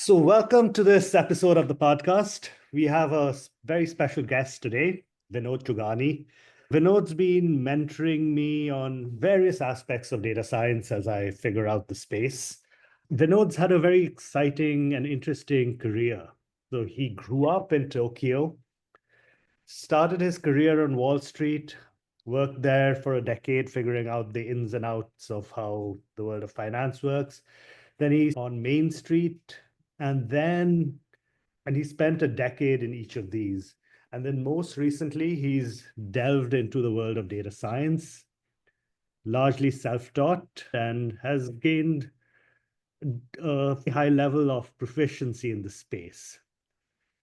So, welcome to this episode of the podcast. We have a very special guest today, Vinod Chugani. Vinod's been mentoring me on various aspects of data science as I figure out the space. Vinod's had a very exciting and interesting career. So, he grew up in Tokyo, started his career on Wall Street, worked there for a decade, figuring out the ins and outs of how the world of finance works. Then he's on Main Street, and then and he spent a decade in each of these. And then most recently, he's delved into the world of data science, largely self-taught, and has gained a high level of proficiency in the space.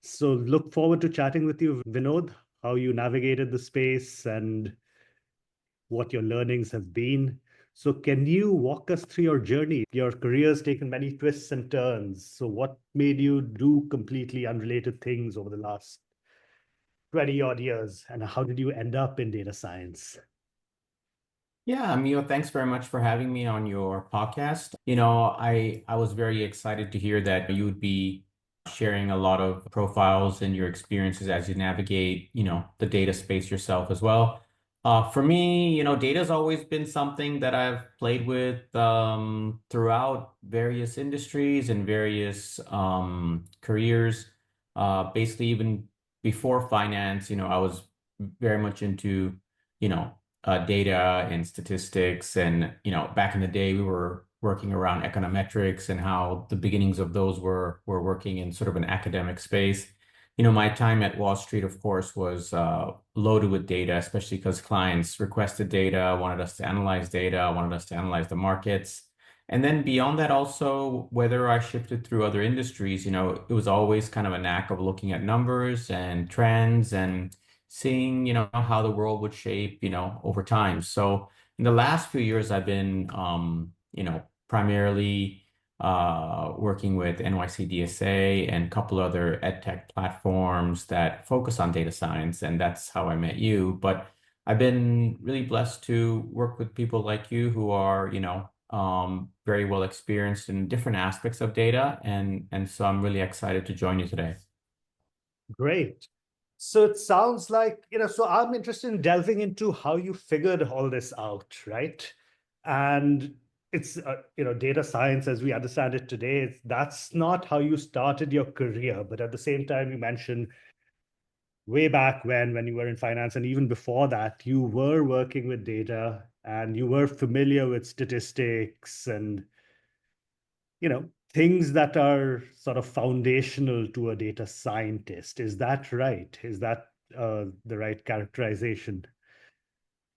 So look forward to chatting with you, Vinod, how you navigated the space and what your learnings have been. So can you walk us through your journey? Your career's taken many twists and turns. So what made you do completely unrelated things over the last 20 odd years? And how did you end up in data science? Yeah, Mio, thanks very much for having me on your podcast. I was very excited to hear that you would be sharing a lot of profiles and your experiences as you navigate, the data space yourself as well. For me, data has always been something that I've played with throughout various industries and various careers. Basically, even before finance, I was very much into, you know, data and statistics. And, back in the day, we were working around econometrics and how the beginnings of those were working in sort of an academic space. My time at Wall Street, of course, was loaded with data, especially because clients requested data, wanted us to analyze data, wanted us to analyze the markets. And then beyond that, also, whether I shifted through other industries, it was always kind of a knack of looking at numbers and trends and seeing, how the world would shape, over time. So in the last few years, I've been, primarily working with NYC DSA and a couple other ed tech platforms that focus on data science, and that's how I met you. But I've been really blessed to work with people like you who are, very well experienced in different aspects of data, and so I'm really excited to join you today. Great. So it sounds like, so I'm interested in delving into how you figured all this out, right? And it's, data science as we understand it today, that's not how you started your career. But at the same time, you mentioned way back when you were in finance and even before that, you were working with data and you were familiar with statistics and, things that are sort of foundational to a data scientist. Is that right? Is that the right characterization?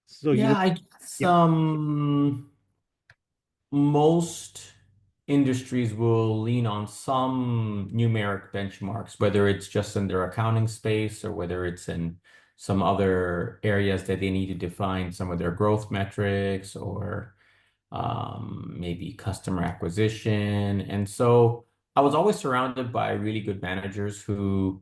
So you Yeah, would, I guess yeah. most industries will lean on some numeric benchmarks, whether it's just in their accounting space or whether it's in some other areas that they need to define some of their growth metrics or maybe customer acquisition. And so I was always surrounded by really good managers who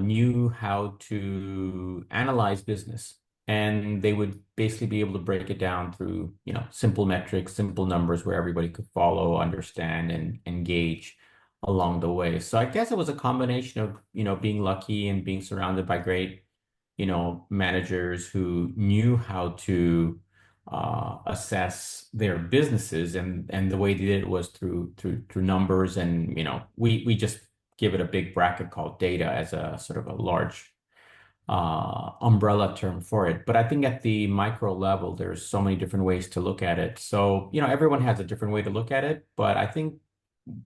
knew how to analyze business. And they would basically be able to break it down through, simple metrics, simple numbers where everybody could follow, understand, and engage along the way. So I guess it was a combination of, being lucky and being surrounded by great, managers who knew how to assess their businesses, and the way they did it was through numbers. And we just give it a big bracket called data as a sort of a large umbrella term for it. But I think at the micro level, there's so many different ways to look at it. So everyone has a different way to look at it, but I think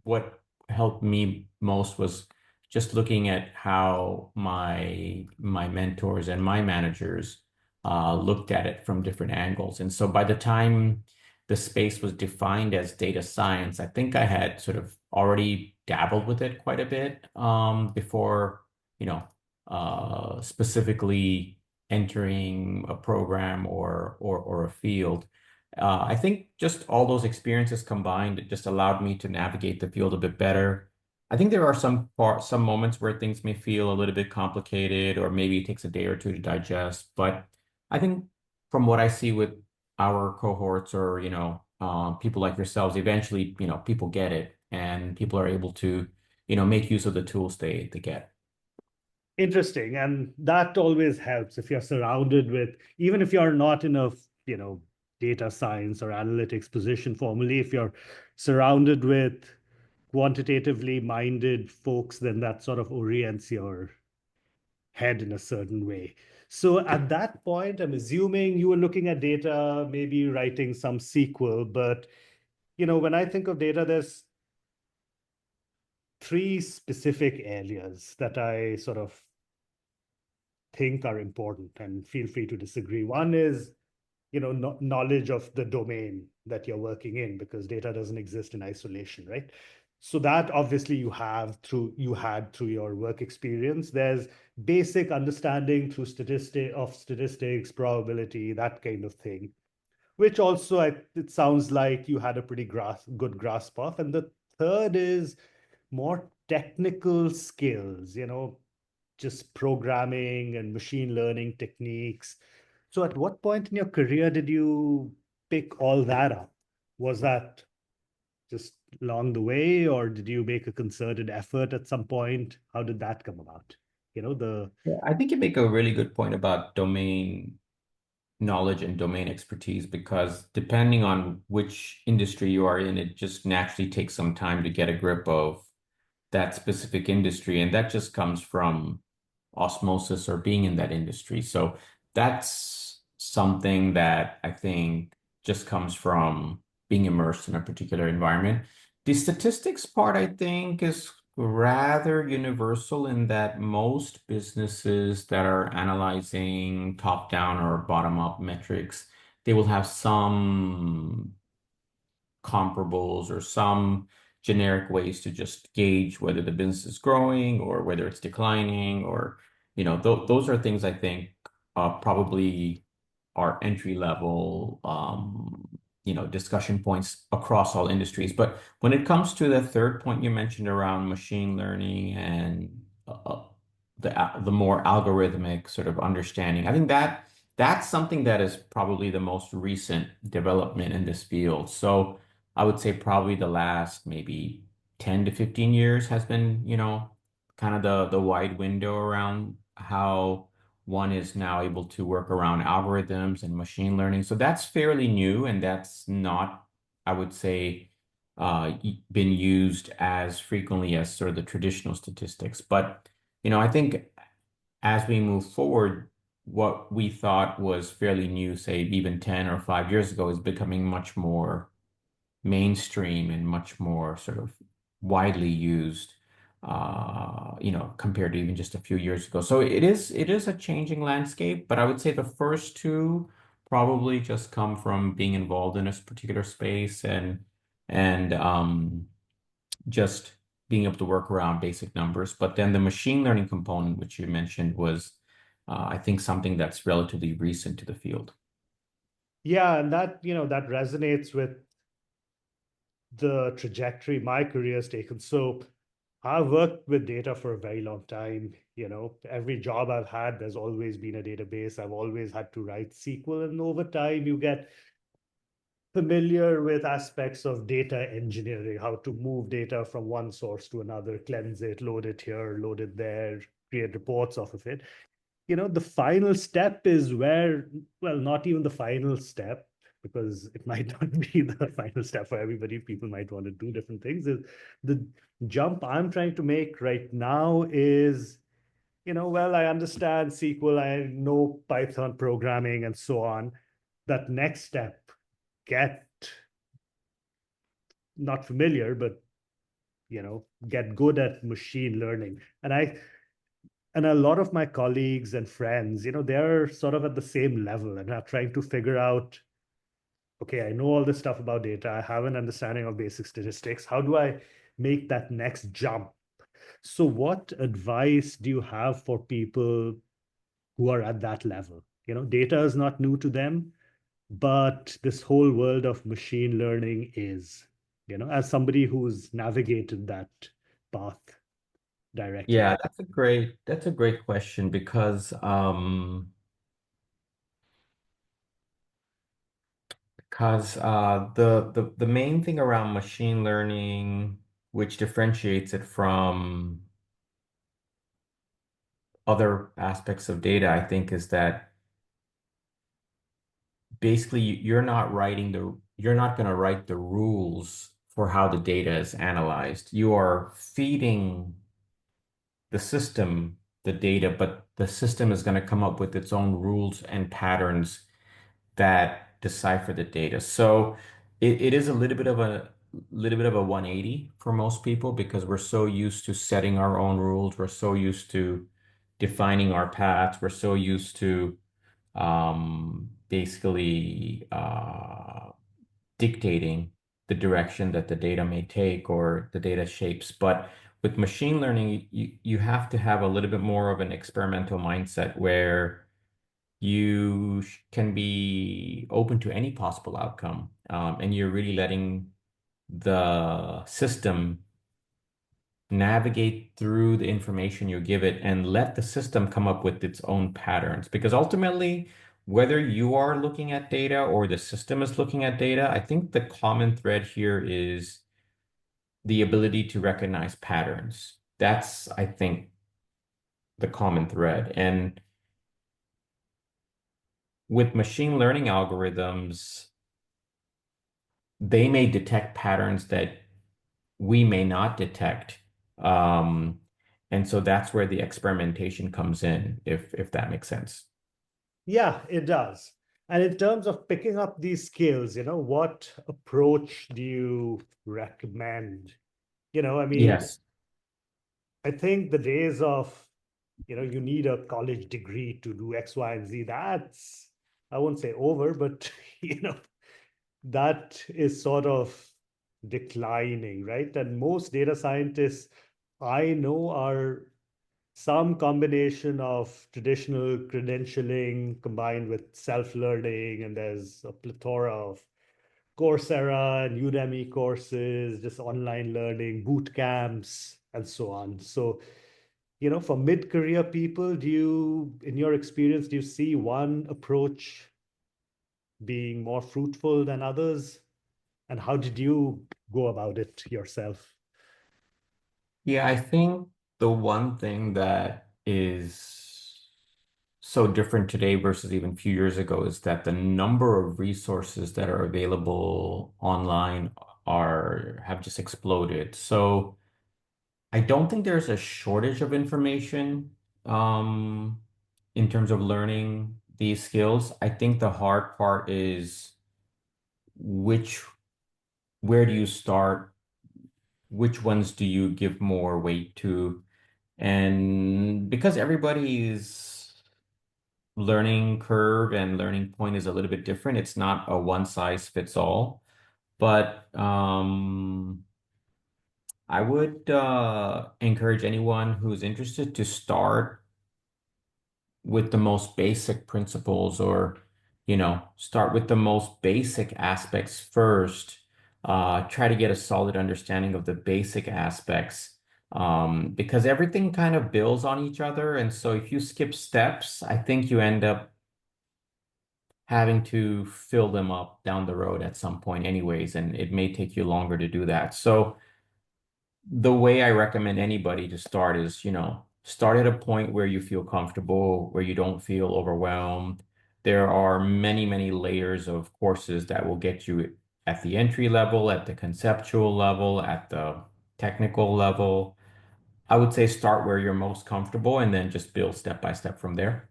what helped me most was just looking at how my mentors and my managers looked at it from different angles. And so by the time the space was defined as data science, I think I had sort of already dabbled with it quite a bit before, specifically entering a program or a field. I think just all those experiences combined just allowed me to navigate the field a bit better. I think there are some moments where things may feel a little bit complicated, or maybe it takes a day or two to digest. But I think from what I see with our cohorts or, people like yourselves, eventually, people get it. and people are able to, make use of the tools they get. Interesting. And that always helps if you're surrounded with, even if you're not in a, you know, data science or analytics position formally, if you're surrounded with quantitatively minded folks, then that sort of orients your head in a certain way. So at that point, I'm assuming you were looking at data, maybe writing some SQL, but when I think of data, there's three specific areas that I sort of think are important, and feel free to disagree. One is, knowledge of the domain that you're working in, because data doesn't exist in isolation, right? So that obviously you had through your work experience. There's basic understanding through statistics, probability, that kind of thing, which also it sounds like you had a pretty good grasp of. And the third is more technical skills, just programming and machine learning techniques. So at what point in your career did you pick all that up? Was that just along the way, or did you make a concerted effort at some point? How did that come about? The Yeah, I think you make a really good point about domain knowledge and domain expertise because depending on which industry you are in, it just naturally takes some time to get a grip of that specific industry. And that just comes from osmosis or being in that industry. So that's something that I think just comes from being immersed in a particular environment. The statistics part, I think, is rather universal in that most businesses that are analyzing top-down or bottom-up metrics, they will have some comparables or some generic ways to just gauge whether the business is growing or whether it's declining or those are things I think probably are entry level discussion points across all industries. But when it comes to the third point you mentioned around machine learning and the more algorithmic sort of understanding, I think that's something that is probably the most recent development in this field. So I would say probably the last maybe 10 to 15 years has been, kind of the wide window around how one is now able to work around algorithms and machine learning. So that's fairly new, and that's not, I would say, been used as frequently as sort of the traditional statistics. But, I think as we move forward, what we thought was fairly new, say even 10 or 5 years ago, is becoming much more mainstream and much more sort of widely used, compared to even just a few years ago. So it is a changing landscape, but I would say the first two probably just come from being involved in this particular space and just being able to work around basic numbers. But then the machine learning component, which you mentioned, was I think something that's relatively recent to the field. Yeah, and that resonates with the trajectory my career has taken. So I've worked with data for a very long time. Every job I've had, there's always been a database. I've always had to write SQL, and over time, you get familiar with aspects of data engineering, how to move data from one source to another, cleanse it, load it here, load it there, create reports off of it. The final step is where, well, not even the final step, because it might not be the final step for everybody. People might want to do different things. Is the jump I'm trying to make right now is, well, I understand SQL, I know Python programming and so on. That next step, get not familiar, but get good at machine learning. And a lot of my colleagues and friends, they're sort of at the same level and are trying to figure out, okay, I know all this stuff about data. I have an understanding of basic statistics. How do I make that next jump? So what advice do you have for people who are at that level? Data is not new to them, but this whole world of machine learning is, as somebody who's navigated that path directly. Yeah, that's a great question because the main thing around machine learning. which differentiates it from other aspects of data, I think, is that basically you're not going to write the rules for how the data is analyzed. You are feeding the system the data, but the system is going to come up with its own rules and patterns that decipher the data. So it is a little bit of a 180 for most people because we're so used to setting our own rules. We're so used to defining our paths. We're so used to basically dictating the direction that the data may take or the data shapes. But with machine learning, you have to have a little bit more of an experimental mindset where you can be open to any possible outcome. And you're really letting the system navigate through the information you give it and let the system come up with its own patterns. Because ultimately, whether you are looking at data or the system is looking at data, I think the common thread here is the ability to recognize patterns. That's, I think, the common thread. And with machine learning algorithms, they may detect patterns that we may not detect. Um, and so that's where the experimentation comes in, if that makes sense. Yeah, it does. And in terms of picking up these skills, what approach do you recommend? I mean, Yes. I think the days of, you need a college degree to do X, Y, and Z, that's, I won't say over, but, that is sort of declining, right? And most data scientists I know are some combination of traditional credentialing combined with self-learning, and there's a plethora of Coursera and Udemy courses, just online learning, boot camps, and so on. So, for mid-career people, in your experience, do you see one approach being more fruitful than others? And how did you go about it yourself? Yeah, I think the one thing that is so different today versus even a few years ago is that the number of resources that are available online are have just exploded. So I don't think there's a shortage of information um, in terms of learning these skills. I think the hard part is which, where do you start? Which ones do you give more weight to? And because everybody's learning curve and learning point is a little bit different, it's not a one size fits all. But I would encourage anyone who's interested to start with the most basic principles or, start with the most basic aspects first. Try to get a solid understanding of the basic aspects because everything kind of builds on each other. And so if you skip steps, I think you end up having to fill them up down the road at some point anyways, and it may take you longer to do that. So the way I recommend anybody to start is, start at a point where you feel comfortable, where you don't feel overwhelmed. There are many, many layers of courses that will get you at the entry level, at the conceptual level, at the technical level. I would say start where you're most comfortable and then just build step by step from there.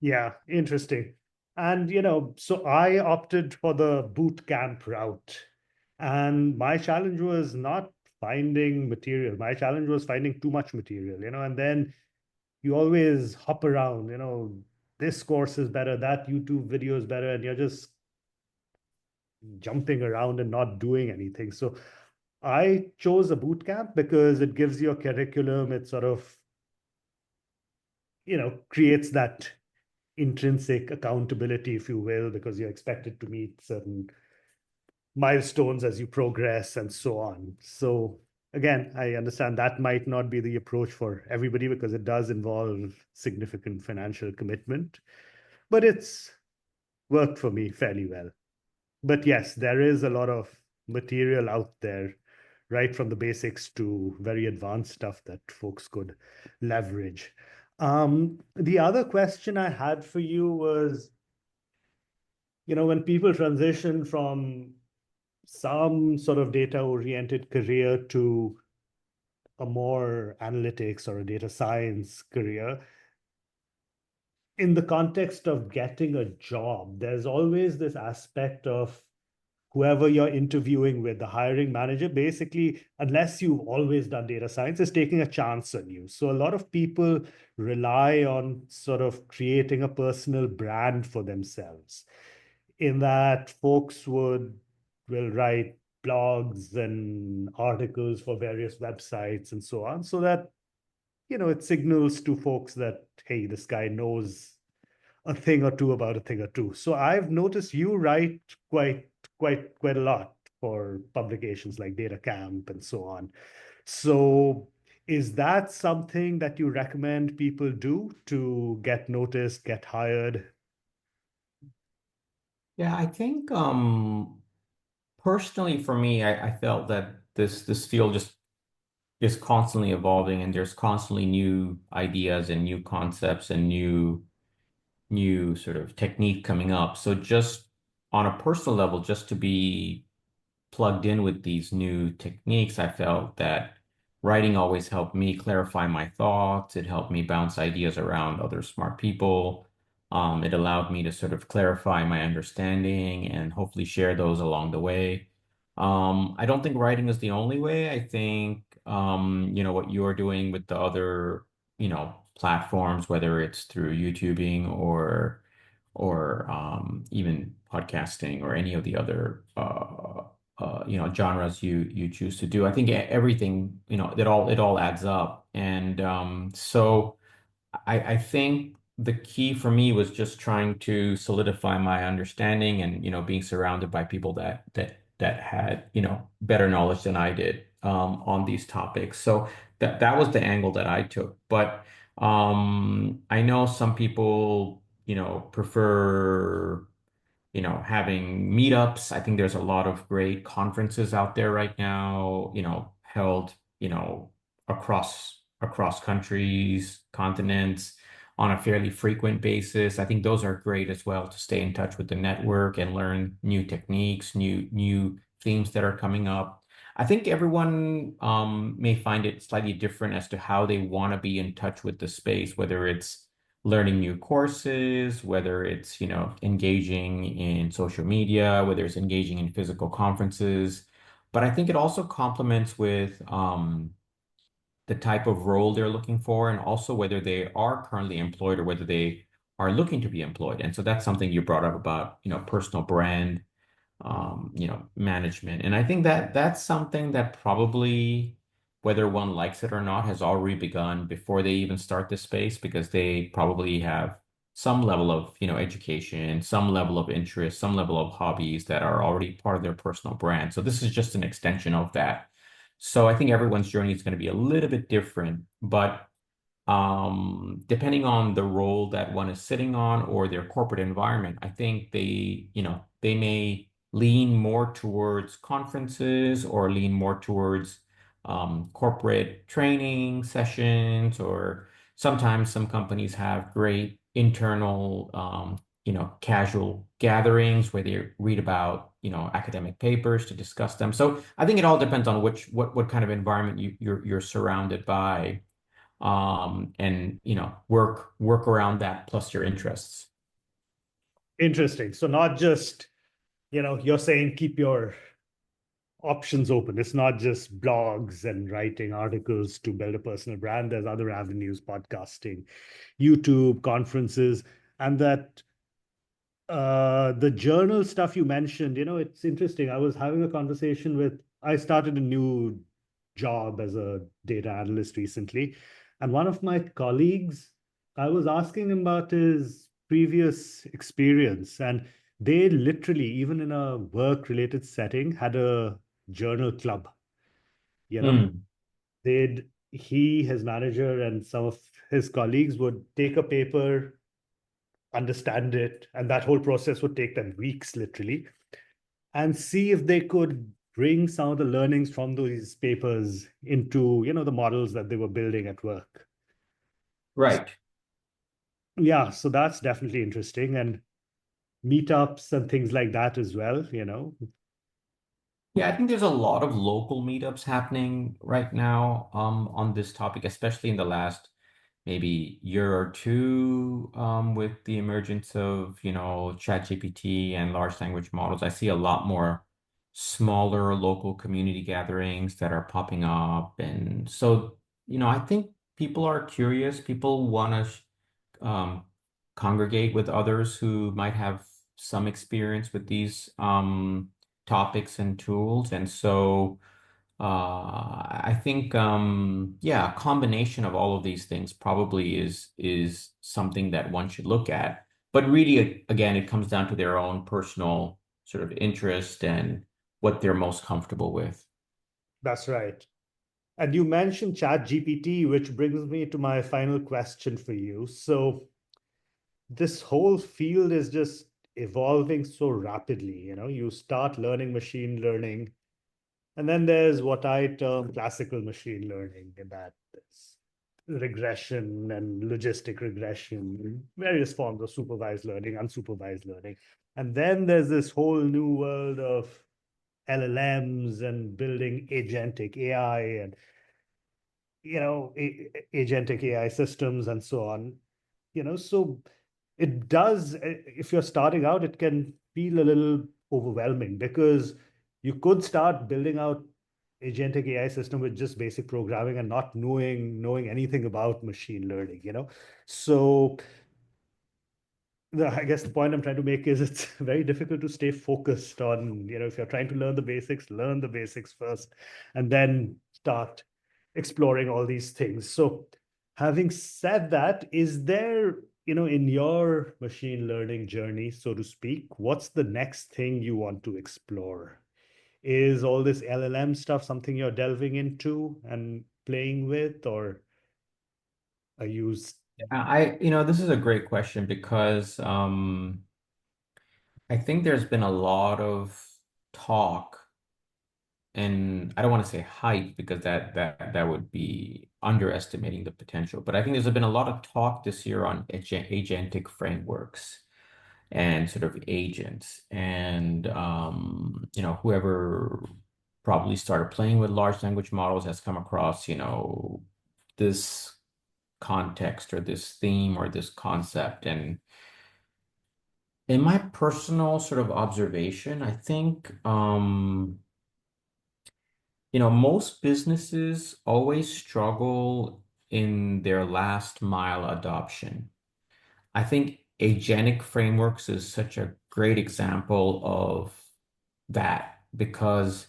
Yeah, interesting. And, so I opted for the boot camp route. And my challenge was not finding material. My challenge was finding too much material, and then you always hop around, this course is better, that YouTube video is better, and you're just jumping around and not doing anything. So I chose a boot camp because it gives you a curriculum. It sort of, creates that intrinsic accountability, if you will, because you're expected to meet certain milestones as you progress and so on. So again, I understand that might not be the approach for everybody because it does involve significant financial commitment, but it's worked for me fairly well. But yes, there is a lot of material out there right from the basics to very advanced stuff that folks could leverage. The other question I had for you was, when people transition from some sort of data-oriented career to a more analytics or a data science career, in the context of getting a job, there's always this aspect of whoever you're interviewing with, the hiring manager, basically, unless you've always done data science, is taking a chance on you. So a lot of people rely on sort of creating a personal brand for themselves, in that folks will write blogs and articles for various websites and so on, so that it signals to folks that, hey, this guy knows a thing or two about a thing or two. So I've noticed you write quite a lot for publications like Data Camp and so on. So is that something that you recommend people do to get noticed, get hired? Yeah, I think personally for me, I felt that this field just is constantly evolving and there's constantly new ideas and new concepts and new sort of technique coming up. So just on a personal level, just to be plugged in with these new techniques, I felt that writing always helped me clarify my thoughts. It helped me bounce ideas around other smart people. It allowed me to sort of clarify my understanding and hopefully share those along the way. I don't think writing is the only way. I think, what you're doing with the other, platforms, whether it's through YouTubing or even podcasting or any of the other genres you choose to do. I think everything, it all adds up. And so I think the key for me was just trying to solidify my understanding and, being surrounded by people that had, better knowledge than I did on these topics. So that was the angle that I took. But I know some people, prefer having meetups. I think there's a lot of great conferences out there right now, held, across countries, continents on a fairly frequent basis. I think those are great as well to stay in touch with the network and learn new techniques, new themes that are coming up. I think everyone may find it slightly different as to how they want to be in touch with the space, whether it's learning new courses, whether it's, engaging in social media, whether it's engaging in physical conferences. But I think it also complements with the type of role they're looking for and also whether they are currently employed or whether they are looking to be employed. And so that's something you brought up about, personal brand, management. And I think that that's something that probably, whether one likes it or not, has already begun before they even start this space because they probably have some level of, education, some level of interest, some level of hobbies that are already part of their personal brand. So this is just an extension of that. So I think everyone's journey is going to be a little bit different, but depending on the role that one is sitting on or their corporate environment, I think they may lean more towards conferences or lean more towards corporate training sessions, or sometimes some companies have great internal, casual gatherings where they read about, academic papers to discuss them. So I think it all depends on what kind of environment you're surrounded by and work around that plus your interests. Interesting. So not just, you're saying keep your options open. It's not just blogs and writing articles to build a personal brand. There's other avenues, podcasting, YouTube, conferences, and that the journal stuff you mentioned, it's interesting. I was having a conversation I started a new job as a data analyst recently. And one of my colleagues, I was asking him about his previous experience. And they literally, even in a work related setting, had a journal club. You know, Mm. his manager, and some of his colleagues would take a paper, understand it, and that whole process would take them weeks, literally, and see if they could bring some of the learnings from these papers into, the models that they were building at work. Right. Yeah, so that's definitely interesting. And meetups and things like that as well. Yeah, I think there's a lot of local meetups happening right now on this topic, especially in the last maybe year or two with the emergence of, ChatGPT and large language models. I see a lot more smaller local community gatherings that are popping up. And so, I think people are curious. People want to congregate with others who might have some experience with these topics and tools. And so I think yeah, a combination of all of these things probably is something that one should look at. But really, again, it comes down to their own personal sort of interest and what they're most comfortable with. That's right. And you mentioned ChatGPT, which brings me to my final question for you. So this whole field is just evolving so rapidly. You start learning machine learning, and then there's what I term classical machine learning, and that is regression and logistic regression, various forms of supervised learning, unsupervised learning. And then there's this whole new world of LLMs and building agentic AI and agentic AI systems and so on. So it does, if you're starting out, it can feel a little overwhelming because you could start building out agentic AI system with just basic programming and not knowing anything about machine learning. So I guess the point I'm trying to make is it's very difficult to stay focused on, if you're trying to learn the basics, learn the basics first, and then start exploring all these things. So, having said that, is there, in your machine learning journey, so to speak, what's the next thing you want to explore? Is all this LLM stuff something you're delving into and playing with, or are you? This is a great question because I think there's been a lot of talk, and I don't want to say hype because that would be underestimating the potential. But I think there's been a lot of talk this year on agentic frameworks and sort of agents, and whoever probably started playing with large language models has come across, this context or this theme or this concept. And in my personal sort of observation, I think most businesses always struggle in their last mile adoption. I think agentic frameworks is such a great example of that because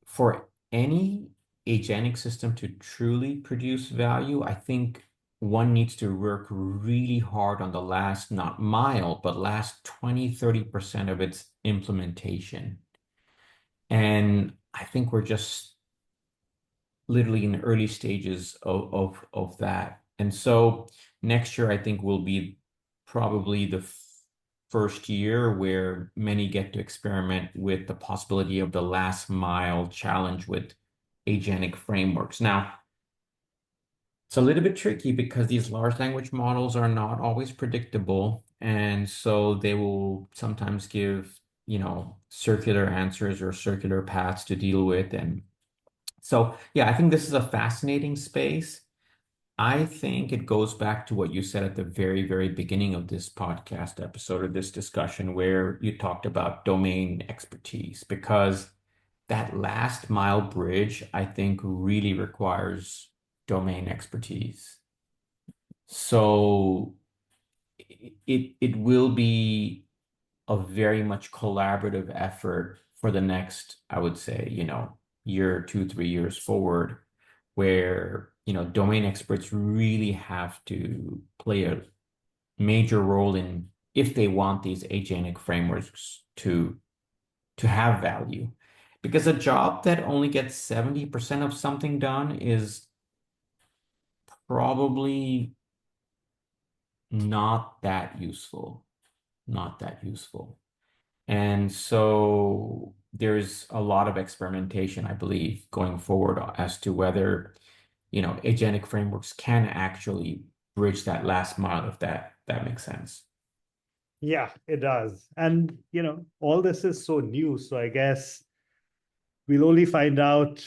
for any agentic system to truly produce value, I think one needs to work really hard on the last, not mile, but last 20-30% of its implementation. And I think we're just literally in the early stages of that. And so next year, I think will be probably the first year where many get to experiment with the possibility of the last mile challenge with agentic frameworks. Now, it's a little bit tricky because these large language models are not always predictable. And so they will sometimes give, circular answers or circular paths to deal with. And so, yeah, I think this is a fascinating space. I think it goes back to what you said at the very, very beginning of this podcast episode or this discussion, where you talked about domain expertise, because that last mile bridge, I think, really requires domain expertise. So it will be a very much collaborative effort for the next, I would say, year, 2, 3 years forward, where, domain experts really have to play a major role in if they want these agentic frameworks to have value. Because a job that only gets 70% of something done is probably not that useful, not that useful. And so there's a lot of experimentation, I believe, going forward as to whether, agentic frameworks can actually bridge that last mile, if that makes sense. Yeah, it does. And, all this is so new. So I guess we'll only find out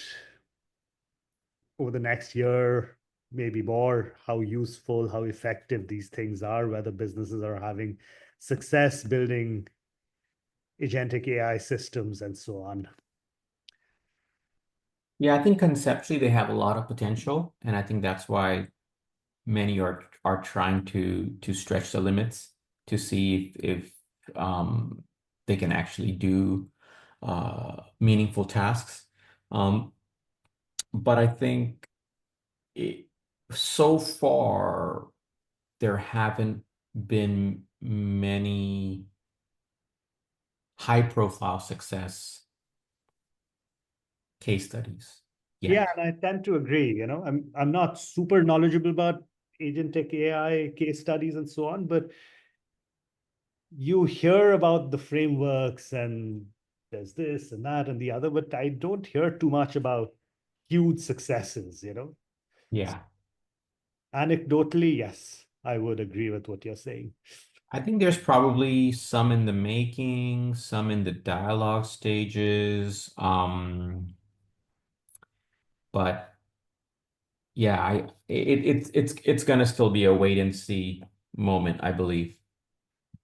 over the next year, maybe more, how useful, how effective these things are, whether businesses are having success building agentic AI systems and so on. Yeah, I think conceptually they have a lot of potential, and I think that's why many are trying to stretch the limits to see if they can actually do meaningful tasks. Um, but I think it, so far there haven't been many high-profile success case studies Yeah, yet. and I tend to agree. I'm not super knowledgeable about agentic AI case studies and so on, but you hear about the frameworks and there's this and that and the other, but I don't hear too much about huge successes. Yeah. Anecdotally, yes, I would agree with what you're saying. I think there's probably some in the making, some in the dialogue stages. But yeah, it's gonna still be a wait and see moment, I believe.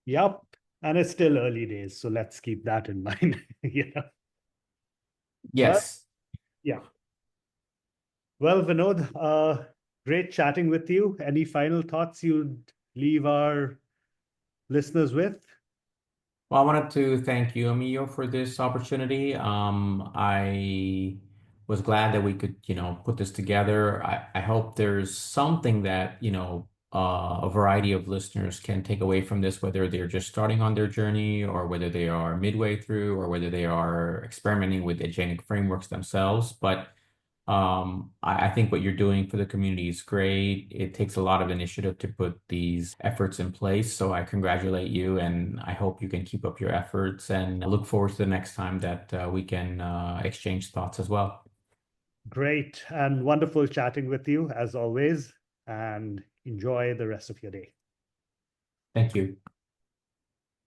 Yep. And it's still early days, so let's keep that in mind. Well, Yes. yeah. Well, Vinod, great chatting with you. Any final thoughts you'd leave our listeners with? Well, I wanted to thank you, Emilio, for this opportunity. I was glad that we could, put this together. I hope there's something that, a variety of listeners can take away from this, whether they're just starting on their journey or whether they are midway through or whether they are experimenting with agentic frameworks themselves. But I think what you're doing for the community is great. It takes a lot of initiative to put these efforts in place. So I congratulate you and I hope you can keep up your efforts and I look forward to the next time that we can exchange thoughts as well. Great and wonderful chatting with you as always, and enjoy the rest of your day. Thank you.